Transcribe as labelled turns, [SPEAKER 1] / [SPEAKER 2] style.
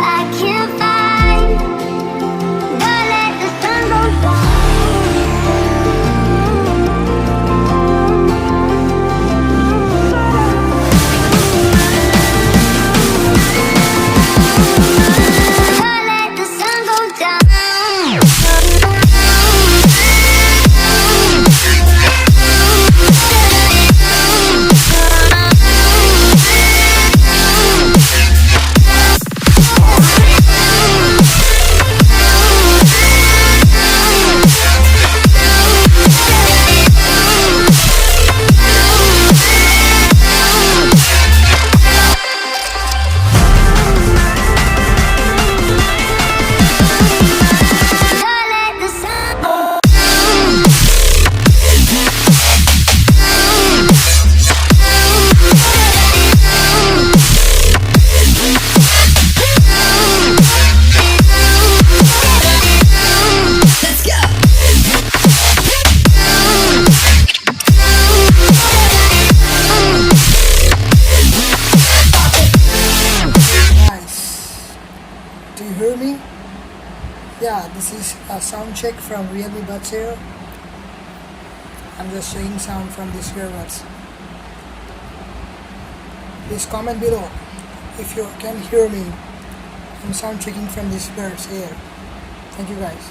[SPEAKER 1] I can't find. Don't let the sun go down. Don't let the sun go down. Don't let the sun go.
[SPEAKER 2] Nice. Do you hear me? Yeah, this is a sound check from realme buds here. I'm just checking sound from these earbuds. Please comment below if you can hear me. I'm sound checking from these birds here. Thank you guys.